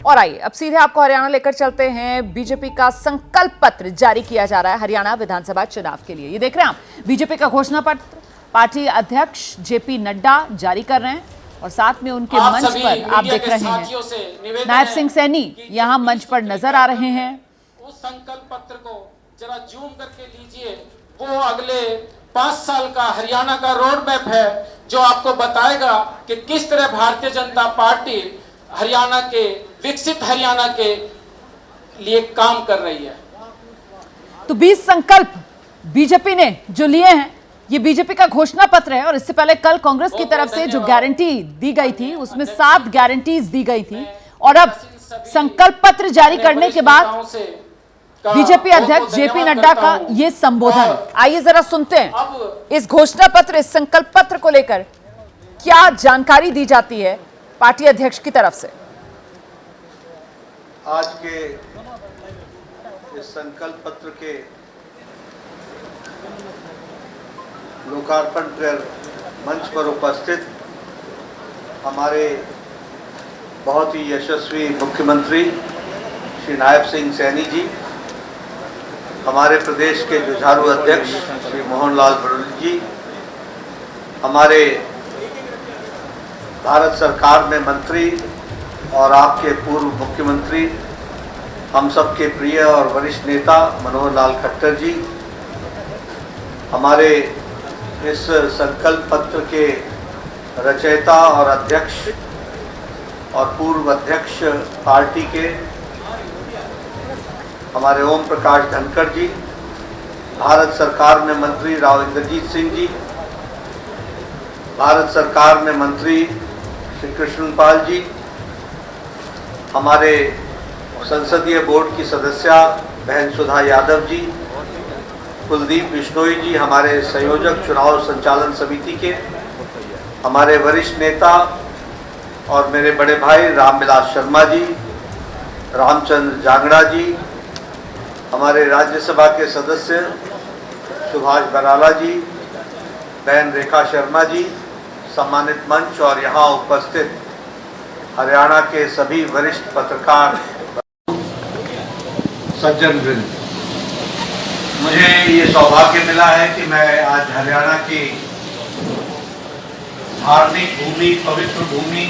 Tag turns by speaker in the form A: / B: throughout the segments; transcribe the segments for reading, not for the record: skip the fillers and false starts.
A: और आइए अब सीधे आपको हरियाणा लेकर चलते हैं। बीजेपी का संकल्प पत्र जारी किया जा रहा है हरियाणा विधानसभा चुनाव के लिए। ये देख रहे हैं आप, बीजेपी का घोषणा पत्र पार्टी अध्यक्ष जेपी नड्डा जारी कर रहे हैं और साथ में उनके मंच पर आप देख रहे हैं नायब सिंह सैनी यहां मंच पर नजर आ रहे हैं।
B: उस संकल्प पत्र को जरा जूम करके लीजिए। वो अगले 5 साल का हरियाणा का रोड मैप है जो आपको बताएगा कि किस तरह भारतीय जनता पार्टी हरियाणा के विकसित हरियाणा के लिए काम कर रही है।
A: तो 20 संकल्प बीजेपी ने जो लिए हैं, ये बीजेपी का घोषणा पत्र है और इससे पहले कल कांग्रेस की तरफ से जो गारंटी दी गई थी उसमें 7 गारंटीज दी गई थी और अब संकल्प पत्र जारी करने के बाद बीजेपी अध्यक्ष जेपी नड्डा का ये संबोधन, आइए जरा सुनते हैं इस घोषणा पत्र, इस संकल्प पत्र को लेकर क्या जानकारी दी जाती है पार्टी अध्यक्ष की तरफ से।
C: आज के इस संकल्प पत्र के लोकार्पण कर मंच पर उपस्थित हमारे बहुत ही यशस्वी मुख्यमंत्री श्री नायब सिंह सैनी जी, हमारे प्रदेश के जुझारू अध्यक्ष श्री मोहन लाल बड़ौली जी, हमारे भारत सरकार में मंत्री और आपके पूर्व मुख्यमंत्री, हम सबके प्रिय और वरिष्ठ नेता मनोहर लाल खट्टर जी, हमारे इस संकल्प पत्र के रचयिता और अध्यक्ष और पूर्व अध्यक्ष पार्टी के हमारे ओम प्रकाश धनखड़ जी, भारत सरकार में मंत्री राव इंद्रजीत सिंह जी, भारत सरकार में मंत्री श्री कृष्णपाल जी, हमारे संसदीय बोर्ड की सदस्या बहन सुधा यादव जी, कुलदीप बिश्नोई जी, हमारे संयोजक चुनाव संचालन समिति के, हमारे वरिष्ठ नेता और मेरे बड़े भाई रामविलास शर्मा जी, रामचंद्र जांगड़ा जी, हमारे राज्यसभा के सदस्य सुभाष बराला जी, बहन रेखा शर्मा जी, सम्मानित मंच और यहाँ उपस्थित हरियाणा के सभी वरिष्ठ पत्रकार सज्जन वृंद, मुझे ये सौभाग्य मिला है कि मैं आज हरियाणा की धार्मिक भूमि, पवित्र भूमि,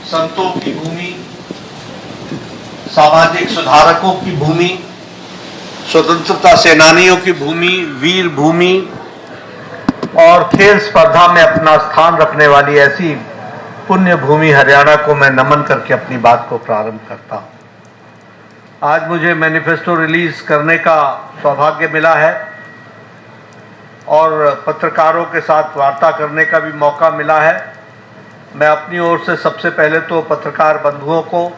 C: संतों की भूमि, सामाजिक सुधारकों की भूमि, स्वतंत्रता सेनानियों की भूमि, वीर भूमि और खेल स्पर्धा में अपना स्थान रखने वाली ऐसी पुण्य भूमि हरियाणा को मैं नमन करके अपनी बात को प्रारंभ करता हूं। आज मुझे मैनिफेस्टो रिलीज करने का सौभाग्य मिला है और पत्रकारों के साथ वार्ता करने का भी मौका मिला है। मैं अपनी ओर से सबसे पहले तो पत्रकार बंधुओं को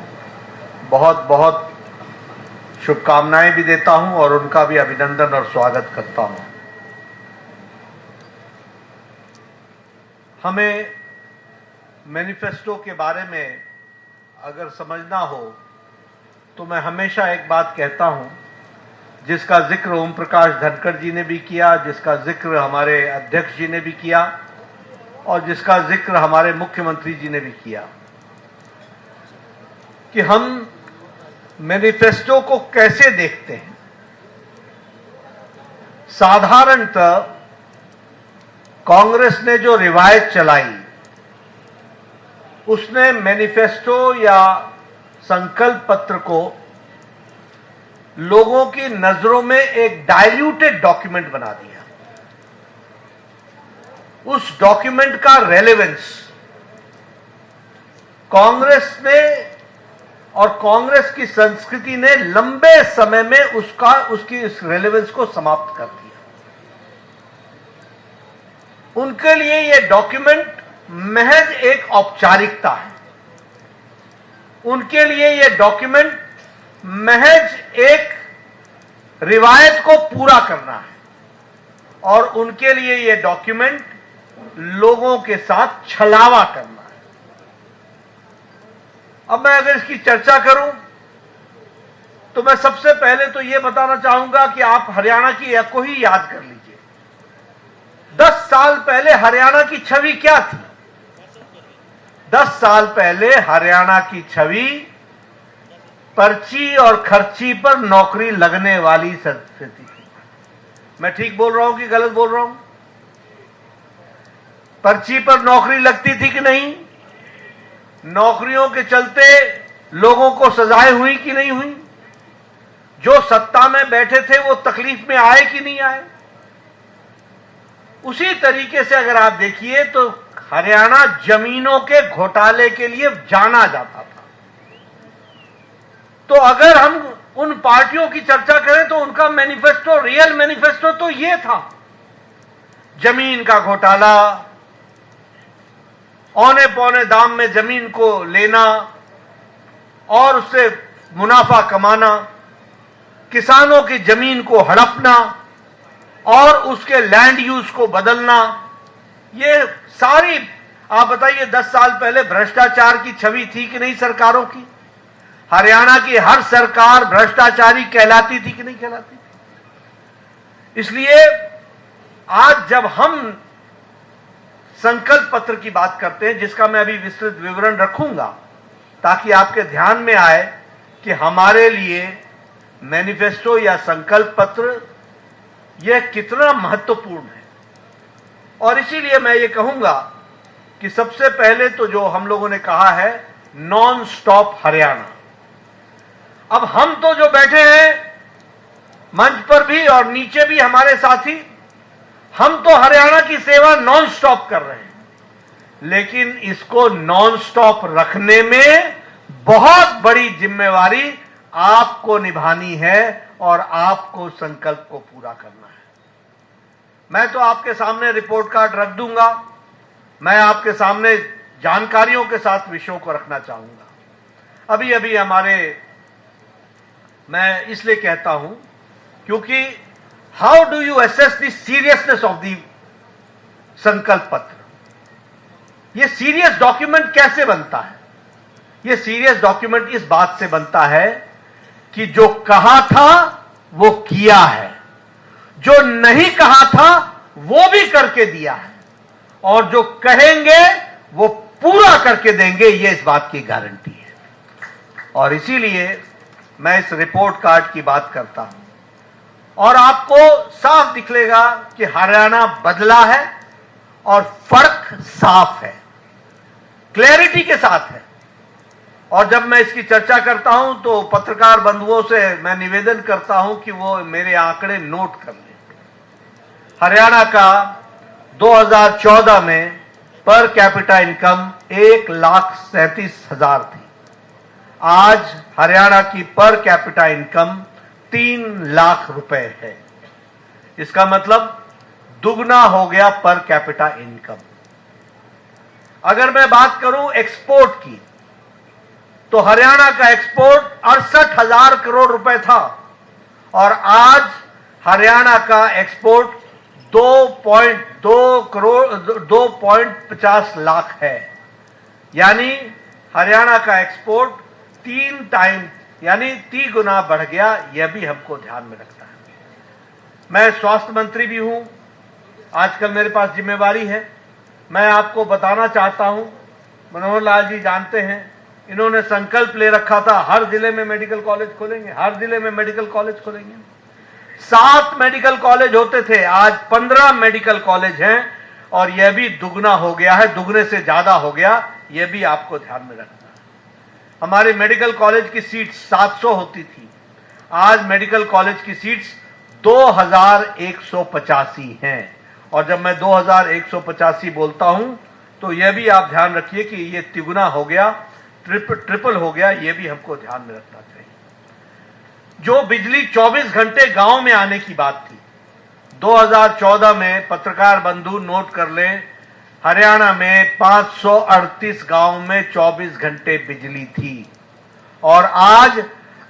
C: बहुत बहुत शुभकामनाएं भी देता हूं और उनका भी अभिनंदन और स्वागत करता हूं। हमें मैनिफेस्टो के बारे में अगर समझना हो तो मैं हमेशा एक बात कहता हूं, जिसका जिक्र ओम प्रकाश धनखड़ जी ने भी किया, जिसका जिक्र हमारे अध्यक्ष जी ने भी किया और जिसका जिक्र हमारे मुख्यमंत्री जी ने भी किया, कि हम मैनिफेस्टो को कैसे देखते हैं। साधारणतः कांग्रेस ने जो रिवायत चलाई उसने मैनिफेस्टो या संकल्प पत्र को लोगों की नजरों में एक डाइल्यूटेड डॉक्यूमेंट बना दिया। उस डॉक्यूमेंट का रेलेवेंस कांग्रेस ने और कांग्रेस की संस्कृति ने लंबे समय में उसकी इस रेलेवेंस को समाप्त कर दिया। उनके लिए यह डॉक्यूमेंट महज एक औपचारिकता है, उनके लिए यह डॉक्यूमेंट महज एक रिवायत को पूरा करना है और उनके लिए यह डॉक्यूमेंट लोगों के साथ छलावा करना है। अब मैं अगर इसकी चर्चा करूं तो मैं सबसे पहले तो यह बताना चाहूंगा कि आप हरियाणा की को ही याद कर लीजिए। 10 साल पहले हरियाणा की छवि क्या थी? 10 साल पहले हरियाणा की छवि पर्ची और खर्ची पर नौकरी लगने वाली स्थिति थी। मैं ठीक बोल रहा हूं कि गलत बोल रहा हूं? पर्ची पर नौकरी लगती थी कि नहीं? नौकरियों के चलते लोगों को सजाएं हुई कि नहीं हुई? जो सत्ता में बैठे थे वो तकलीफ में आए कि नहीं आए? उसी तरीके से अगर आप देखिए तो हरियाणा जमीनों के घोटाले के लिए जाना जाता था। तो अगर हम उन पार्टियों की चर्चा करें तो उनका मैनिफेस्टो, रियल मैनिफेस्टो तो ये था, जमीन का घोटाला, औने पौने दाम में जमीन को लेना और उससे मुनाफा कमाना, किसानों की जमीन को हड़पना और उसके लैंड यूज को बदलना। ये सारी, आप बताइए 10 साल पहले भ्रष्टाचार की छवि थी कि नहीं सरकारों की? हरियाणा की हर सरकार भ्रष्टाचारी कहलाती थी कि नहीं कहलाती थी? इसलिए आज जब हम संकल्प पत्र की बात करते हैं, जिसका मैं अभी विस्तृत विवरण रखूंगा ताकि आपके ध्यान में आए कि हमारे लिए मैनिफेस्टो या संकल्प पत्र यह कितना महत्वपूर्ण है। और इसीलिए मैं ये कहूंगा कि सबसे पहले तो जो हम लोगों ने कहा है, नॉन स्टॉप हरियाणा। अब हम तो जो बैठे हैं मंच पर भी और नीचे भी हमारे साथी, हम तो हरियाणा की सेवा नॉन स्टॉप कर रहे हैं, लेकिन इसको नॉन स्टॉप रखने में बहुत बड़ी जिम्मेवारी आपको निभानी है और आपको संकल्प को पूरा करना है। मैं तो आपके सामने रिपोर्ट कार्ड रख दूंगा, मैं आपके सामने जानकारियों के साथ विषयों को रखना चाहूंगा। अभी अभी मैं इसलिए कहता हूं क्योंकि how do you assess the seriousness of the संकल्प पत्र? यह सीरियस डॉक्यूमेंट कैसे बनता है? यह सीरियस डॉक्यूमेंट इस बात से बनता है कि जो कहा था वो किया है, जो नहीं कहा था वो भी करके दिया है, और जो कहेंगे वो पूरा करके देंगे, ये इस बात की गारंटी है। और इसीलिए मैं इस रिपोर्ट कार्ड की बात करता हूं और आपको साफ दिखलेगा कि हरियाणा बदला है और फर्क साफ है, क्लैरिटी के साथ है। और जब मैं इसकी चर्चा करता हूं तो पत्रकार बंधुओं से मैं निवेदन करता हूं कि वो मेरे आंकड़े नोट कर लें। हरियाणा का 2014 में पर कैपिटा इनकम 1,37,000 थी। आज हरियाणा की पर कैपिटा इनकम 3 लाख रुपए है। इसका मतलब दुगना हो गया पर कैपिटा इनकम। अगर मैं बात करूं एक्सपोर्ट की तो हरियाणा का एक्सपोर्ट 68,000 करोड़ रुपए था और आज हरियाणा का एक्सपोर्ट 2.50 लाख है। यानी हरियाणा का एक्सपोर्ट 3 टाइम यानी 3 गुना बढ़ गया। यह भी हमको ध्यान में रखना है। मैं स्वास्थ्य मंत्री भी हूं, आजकल मेरे पास जिम्मेवारी है। मैं आपको बताना चाहता हूं, मनोहर लाल जी जानते हैं, इन्होंने संकल्प ले रखा था हर जिले में मेडिकल कॉलेज खोलेंगे, हर जिले में मेडिकल कॉलेज खोलेंगे। 7 मेडिकल कॉलेज होते थे, आज 15 मेडिकल कॉलेज हैं और यह भी दुगना हो गया है, दुगने से ज्यादा हो गया। यह भी आपको ध्यान में रखना है। हमारे मेडिकल कॉलेज की सीट 700 होती थी, आज मेडिकल कॉलेज की सीट्स 2185 हैं। और जब मैं 2185 बोलता हूं तो यह भी आप ध्यान रखिए कि यह तिगुना हो गया, ट्रिपल हो गया। यह भी हमको ध्यान में रखना चाहिए। जो बिजली 24 घंटे गांव में आने की बात थी, 2014 में पत्रकार बंधु नोट कर लें, हरियाणा में 538 गांव में 24 घंटे बिजली थी और आज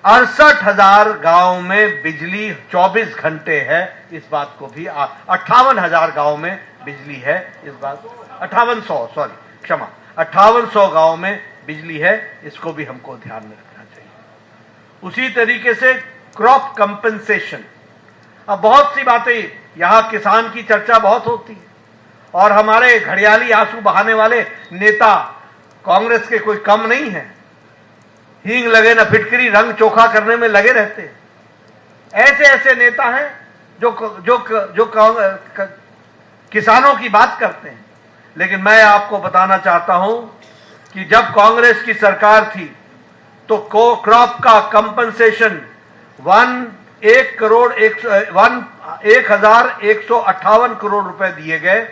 C: 68,000 गांव में बिजली 24 घंटे है। इस बात को भी 58,000 गांव में बिजली है। इस बात 5800 गांव में बिजली है। इसको भी हमको ध्यान में रखना चाहिए। उसी तरीके से क्रॉप कंपनसेशन, अब बहुत सी बातें, यहां किसान की चर्चा बहुत होती है और हमारे घड़ियाली आंसू बहाने वाले नेता कांग्रेस के कोई कम नहीं है, हींग लगे न फिटकरी, रंग चोखा करने में लगे रहते हैं। ऐसे ऐसे नेता हैं जो किसानों की बात करते हैं। लेकिन मैं आपको बताना चाहता हूं कि जब कांग्रेस की सरकार थी तो क्रॉप का कंपनसेशन 1,158 करोड़ रुपए दिए गए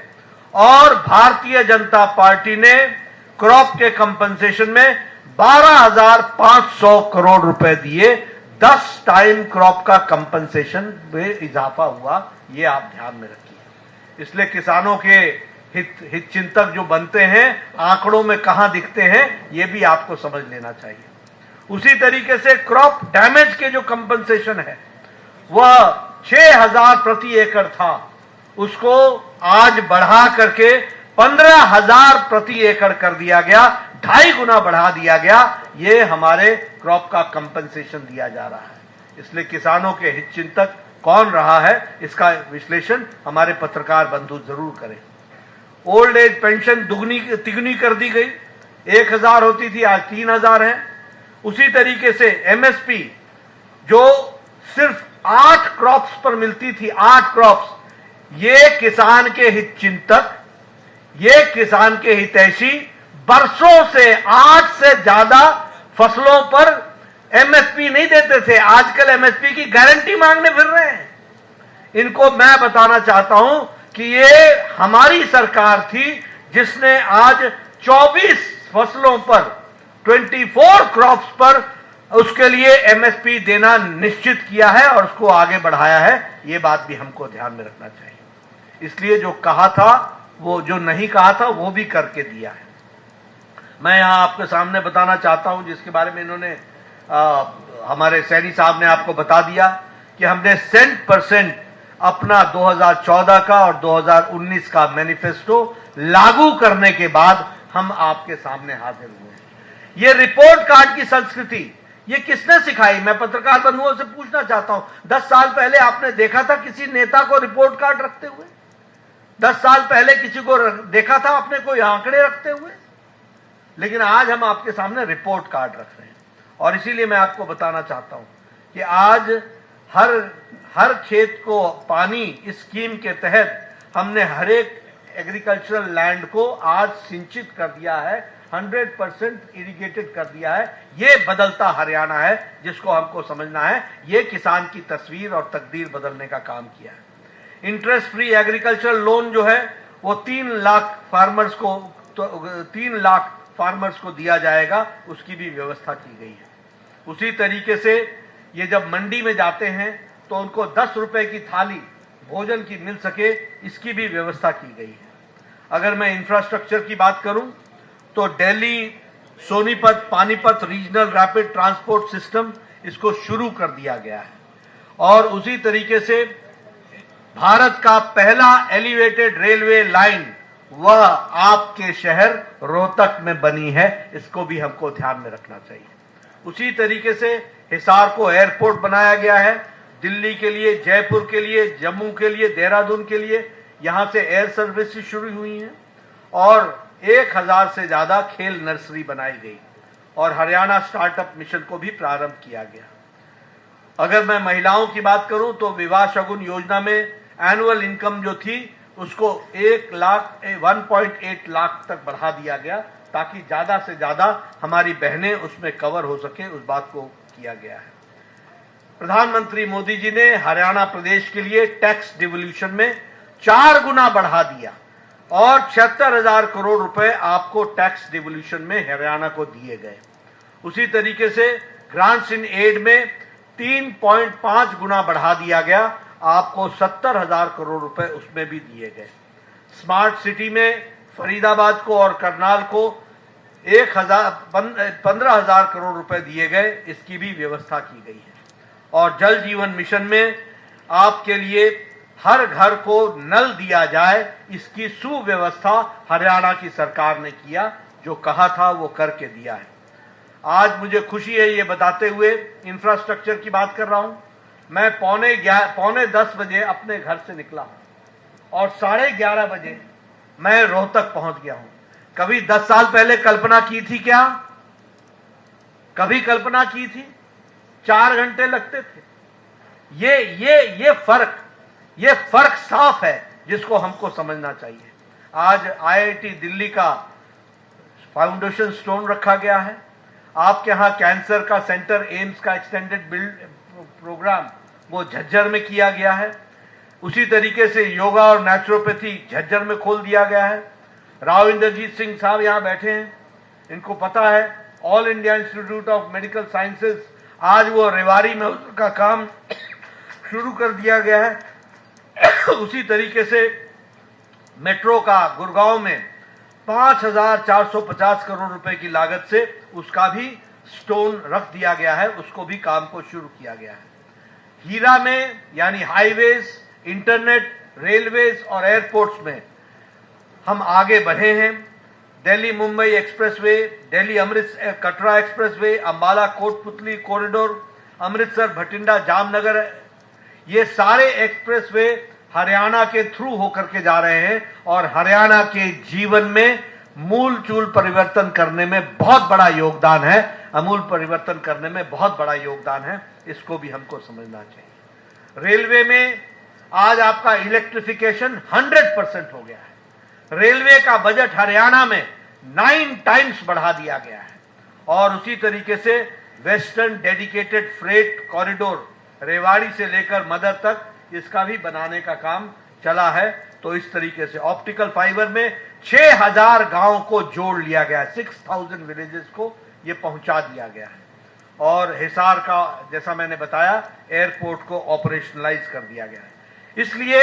C: और भारतीय जनता पार्टी ने क्रॉप के कंपनसेशन में 12,500 करोड़ रुपए दिए। 10 टाइम क्रॉप का कंपनसेशन में इजाफा हुआ, ये आप ध्यान में रखिए। इसलिए किसानों के हित चिंतक जो बनते हैं, आंकड़ों में कहां दिखते हैं, ये भी आपको समझ लेना चाहिए। उसी तरीके से क्रॉप डैमेज के जो कंपनसेशन है वह 6,000 प्रति एकड़ था, उसको आज बढ़ा करके 15,000 प्रति एकड़ कर दिया गया, 2.5 गुना बढ़ा दिया गया। ये हमारे क्रॉप का कंपनसेशन दिया जा रहा है। इसलिए किसानों के हित चिंतक कौन रहा है, इसका विश्लेषण हमारे पत्रकार बंधु जरूर करें। ओल्ड एज पेंशन तिगुनी कर दी गई, 1,000 होती थी, आज 3,000 है। उसी तरीके से एमएसपी जो सिर्फ 8 क्रॉप्स पर मिलती थी, 8 क्रॉप्स, ये किसान के हित चिंतक, ये किसान के हितैषी बरसों से 8 से ज्यादा फसलों पर एमएसपी नहीं देते थे, आजकल एमएसपी की गारंटी मांगने फिर रहे हैं। इनको मैं बताना चाहता हूं कि ये हमारी सरकार थी जिसने आज 24 फसलों पर, 24 क्रॉप्स पर उसके लिए एमएसपी देना निश्चित किया है और उसको आगे बढ़ाया है। ये बात भी हमको ध्यान में रखना चाहिए। इसलिए जो कहा था, वो जो नहीं कहा था, वो भी करके दिया है। मैं यहां आपके सामने बताना चाहता हूं, जिसके बारे में इन्होंने हमारे सैनी साहब ने आपको बता दिया कि हमने 100% अपना 2014 का और 2019 का मैनिफेस्टो लागू करने के बाद हम आपके सामने हाजिर हुए। ये रिपोर्ट कार्ड की संस्कृति ये किसने सिखाई? मैं पत्रकार बंधुओं से पूछना चाहता हूं, 10 साल पहले आपने देखा था किसी नेता को रिपोर्ट कार्ड रखते हुए? 10 साल पहले किसी को देखा था आपने कोई आंकड़े रखते हुए? लेकिन आज हम आपके सामने रिपोर्ट कार्ड रख रहे हैं। और इसीलिए मैं आपको बताना चाहता हूं कि आज हर खेत को पानी इस स्कीम के तहत हमने हर एक एग्रीकल्चरल लैंड को आज सिंचित कर दिया है, 100% इरिगेटेड कर दिया है। ये बदलता हरियाणा है जिसको हमको समझना है। ये किसान की तस्वीर और तकदीर बदलने का काम किया है। इंटरेस्ट फ्री एग्रीकल्चरल लोन जो है वो 3 लाख फार्मर्स को दिया जाएगा, उसकी भी व्यवस्था की गई है। उसी तरीके से ये जब मंडी में जाते हैं तो उनको 10 रुपए की थाली भोजन की मिल सके, इसकी भी व्यवस्था की गई है। अगर मैं इंफ्रास्ट्रक्चर की बात करूं तो Delhi Sonipat Panipat regional rapid transport system, इसको शुरू कर दिया गया है। और उसी तरीके से भारत का पहला एलिवेटेड रेलवे लाइन वह आपके शहर रोहतक में बनी है, इसको भी हमको ध्यान में रखना चाहिए। उसी तरीके से हिसार को एयरपोर्ट बनाया गया है, दिल्ली के लिए, जयपुर के लिए, जम्मू के लिए, देहरादून के लिए यहां से एयर सर्विसेज शुरू हुई हैं और 1000 से ज्यादा खेल नर्सरी बनाई गई और हरियाणा स्टार्टअप मिशन को भी प्रारंभ किया गया। अगर मैं महिलाओं की बात करूं तो विवाह शगुन योजना में एनुअल इनकम जो थी उसको 1.8 लाख तक बढ़ा दिया गया ताकि ज्यादा से ज्यादा हमारी बहनें उसमें कवर हो सके, उस बात को किया गया है। प्रधानमंत्री मोदी जी ने हरियाणा प्रदेश के लिए टैक्स डिवोल्यूशन में 4 गुना बढ़ा दिया और 76,000 करोड़ रुपए आपको टैक्स डिवोल्यूशन में हरियाणा को दिए गए। उसी तरीके से ग्रांट्स इन एड में 3.5 गुना बढ़ा दिया गया, आपको 70,000 करोड़ रुपए उसमें भी दिए गए। स्मार्ट सिटी में फरीदाबाद को और करनाल को 15,000 करोड़ रुपए दिए गए, इसकी भी व्यवस्था की गई है। और जल जीवन मिशन में आपके लिए हर घर को नल दिया जाए, इसकी सुव्यवस्था हरियाणा की सरकार ने किया, जो कहा था वो करके दिया है। आज मुझे खुशी है ये बताते हुए, इंफ्रास्ट्रक्चर की बात कर रहा हूं, मैं पौने 10 बजे अपने घर से निकला हूं और 11:30 बजे मैं रोहतक पहुंच गया हूं। कभी 10 साल पहले कल्पना की थी क्या? कभी कल्पना की थी? 4 घंटे लगते थे। ये फर्क साफ है जिसको हमको समझना चाहिए। आज आईआईटी दिल्ली का फाउंडेशन स्टोन रखा गया है। आपके यहां कैंसर का सेंटर, एम्स का एक्सटेंडेड बिल्ड प्रोग्राम वो झज्जर में किया गया है। उसी तरीके से योगा और नेचुरोपैथी झज्जर में खोल दिया गया है। राव इंद्रजीत सिंह साहब यहां बैठे हैं, इनको पता है। All India institute of medical sciences, आज वो रेवाड़ी में उसका काम शुरू कर दिया गया है। उसी तरीके से मेट्रो का गुड़गांव में 5,450 करोड़ रुपए की लागत से उसका भी स्टोन रख दिया गया है, उसको भी काम को शुरू किया गया है। हीरा में यानी हाईवेज, इंटरनेट, रेलवेज और एयरपोर्ट्स में हम आगे बढ़े हैं। Delhi Mumbai expressway, Delhi Amritsar Katra expressway, Ambala Kotputli corridor, Amritsar Bathinda Jamnagar, ये सारे एक्सप्रेसवे हरियाणा के थ्रू होकर के जा रहे हैं और हरियाणा के जीवन में मूल चूल परिवर्तन करने में बहुत बड़ा योगदान है। अमूल परिवर्तन करने में बहुत बड़ा योगदान है, इसको भी हमको समझना चाहिए। रेलवे में आज आपका इलेक्ट्रिफिकेशन 100% हो गया है। रेलवे का बजट हरियाणा में 9 टाइम्स बढ़ा दिया गया है और उसी तरीके से western dedicated freight corridor Rewari से लेकर मदर तक इसका भी बनाने का काम चला है। तो इस तरीके से ऑप्टिकल फाइबर में 6,000 गांव को जोड़ लिया गया है, 6,000 विलेजेस को ये पहुंचा दिया गया है। और हिसार का, जैसा मैंने बताया, एयरपोर्ट को ऑपरेशनलाइज कर दिया गया है। इसलिए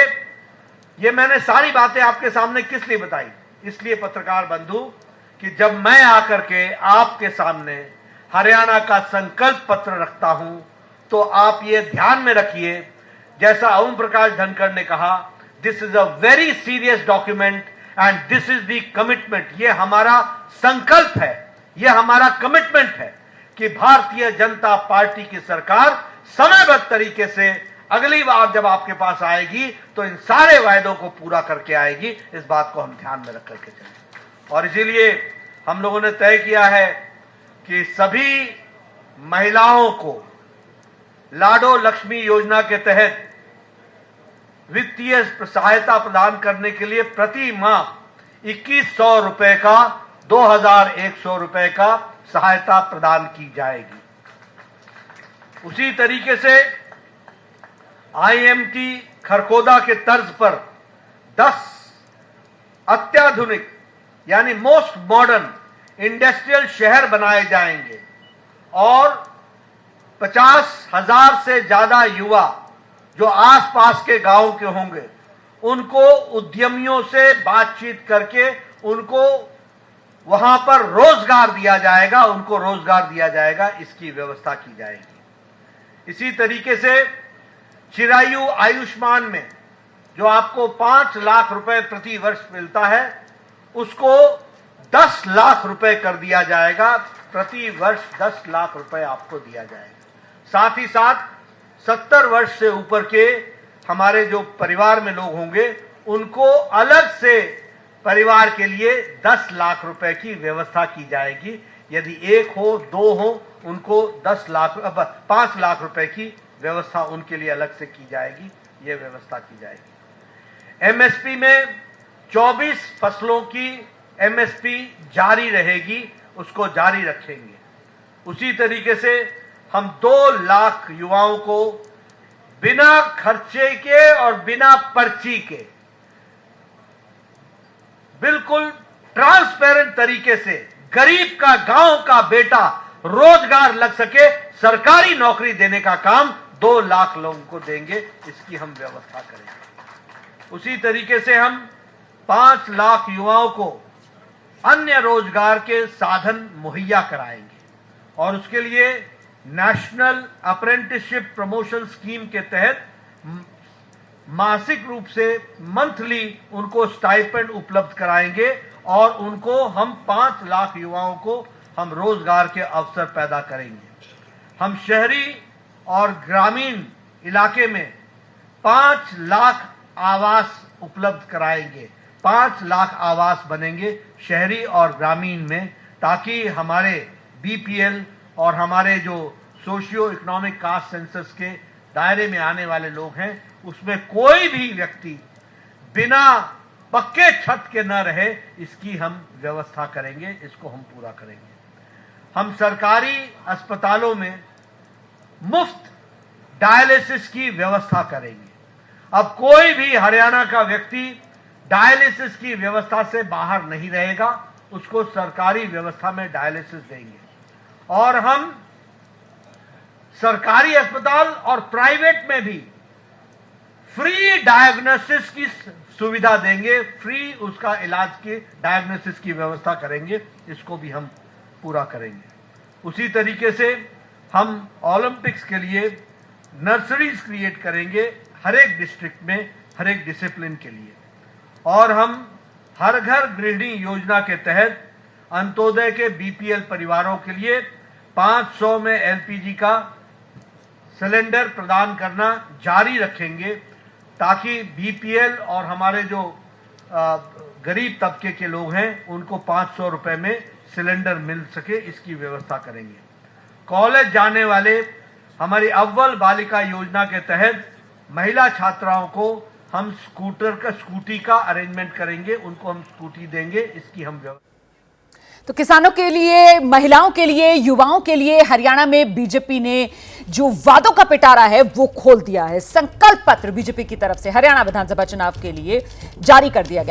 C: ये मैंने सारी बातें आपके सामने किस लिए बताई? इसलिए पत्रकार बंधु कि जब मैं आकर के आपके सामने हरियाणा का संकल्प पत्र रखता हूं तो आप ये ध्यान में रखिए, जैसा ओम प्रकाश धनखड़ ने कहा, this is a very serious document and this is the commitment. ये हमारा संकल्प है, ये हमारा कमिटमेंट है कि भारतीय जनता पार्टी की सरकार समयबद्ध तरीके से अगली बार जब आपके पास आएगी तो इन सारे वायदों को पूरा करके आएगी। इस बात को हम ध्यान में रख करके चलें और इसीलिए हम लोगों ने तय किया है कि सभी महिलाओं को लाडो लक्ष्मी योजना के तहत वित्तीय सहायता प्रदान करने के लिए प्रति माह 2,100 रुपए का 2,100 रुपए का सहायता प्रदान की जाएगी। उसी तरीके से आईएमटी खरखोदा के तर्ज पर 10 अत्याधुनिक यानी मोस्ट मॉडर्न इंडस्ट्रियल शहर बनाए जाएंगे और 50,000 से ज्यादा युवा जो आसपास के गांव के होंगे उनको उद्यमियों से बातचीत करके उनको वहां पर रोजगार दिया जाएगा, उनको रोजगार दिया जाएगा, इसकी व्यवस्था की जाएगी। इसी तरीके से चिरायु आयुष्मान में जो आपको 5 लाख रुपए प्रति वर्ष मिलता है उसको 10 लाख रुपए कर दिया जाएगा। प्रति वर्ष 10 लाख रुपए आपको दिया जाएगा। साथ ही साथ 70 वर्ष से ऊपर के हमारे जो परिवार में लोग होंगे उनको अलग से परिवार के लिए 10 लाख रुपए की व्यवस्था की जाएगी। यदि 1 हो 2 हो उनको 5 लाख रुपए की व्यवस्था उनके लिए अलग से की जाएगी, यह व्यवस्था की जाएगी। एमएसपी में 24 फसलों की एमएसपी जारी रहेगी, उसको जारी रखेंगे। उसी तरीके से हम 2 लाख युवाओं को बिना खर्चे के और बिना पर्ची के बिल्कुल ट्रांसपेरेंट तरीके से गरीब का, गांव का बेटा रोजगार लग सके, सरकारी नौकरी देने का काम 2 लाख लोगों को देंगे, इसकी हम व्यवस्था करेंगे। उसी तरीके से हम 5 लाख युवाओं को अन्य रोजगार के साधन मुहैया कराएंगे और उसके लिए नेशनल अप्रेंटिसशिप प्रमोशन स्कीम के तहत मासिक रूप से मंथली उनको स्टाइपेंड उपलब्ध कराएंगे और उनको हम 5 लाख युवाओं को हम रोजगार के अवसर पैदा करेंगे। हम शहरी और ग्रामीण इलाके में 5 लाख आवास उपलब्ध कराएंगे 5 लाख आवास बनेंगे शहरी और ग्रामीण में, ताकि हमारे बीपीएल और हमारे जो सोशियो इकोनॉमिक कास्ट सेंसस के दायरे में आने वाले लोग हैं, उसमें कोई भी व्यक्ति बिना पक्के छत के न रहे, इसकी हम व्यवस्था करेंगे, इसको हम पूरा करेंगे। हम सरकारी अस्पतालों में मुफ्त डायलिसिस की व्यवस्था करेंगे। अब कोई भी हरियाणा का व्यक्ति डायलिसिस की व्यवस्था से बाहर नहीं रहेगा, उसको सरकारी व्यवस्था में डायलिसिस देंगे। और हम सरकारी अस्पताल और प्राइवेट में भी फ्री डायग्नोसिस की सुविधा देंगे, फ्री उसका इलाज की डायग्नोसिस की व्यवस्था करेंगे, इसको भी हम पूरा करेंगे। उसी तरीके से हम ओलंपिक्स के लिए नर्सरीज क्रिएट करेंगे हर एक डिस्ट्रिक्ट में, हर एक डिसिप्लिन के लिए। और हम हर घर गृहिणी योजना के तहत अंत्योदय के बीपीएल परिवारों के लिए 500 में एलपीजी का सिलेंडर प्रदान करना जारी रखेंगे, ताकि बीपीएल और हमारे जो गरीब तबके के लोग हैं उनको 500 रुपए में सिलेंडर मिल सके, इसकी व्यवस्था करेंगे। कॉलेज जाने वाले हमारी अव्वल बालिका योजना के तहत महिला छात्राओं को हम स्कूटी का अरेंजमेंट करेंगे, उनको हम स्कूटी देंगे, इसकी हम व्यवस्था।
A: तो किसानों के लिए, महिलाओं के लिए, युवाओं के लिए हरियाणा में बीजेपी ने जो वादों का पिटारा है वो खोल दिया है। संकल्प पत्र बीजेपी की तरफ से हरियाणा विधानसभा चुनाव के लिए जारी कर दिया गया।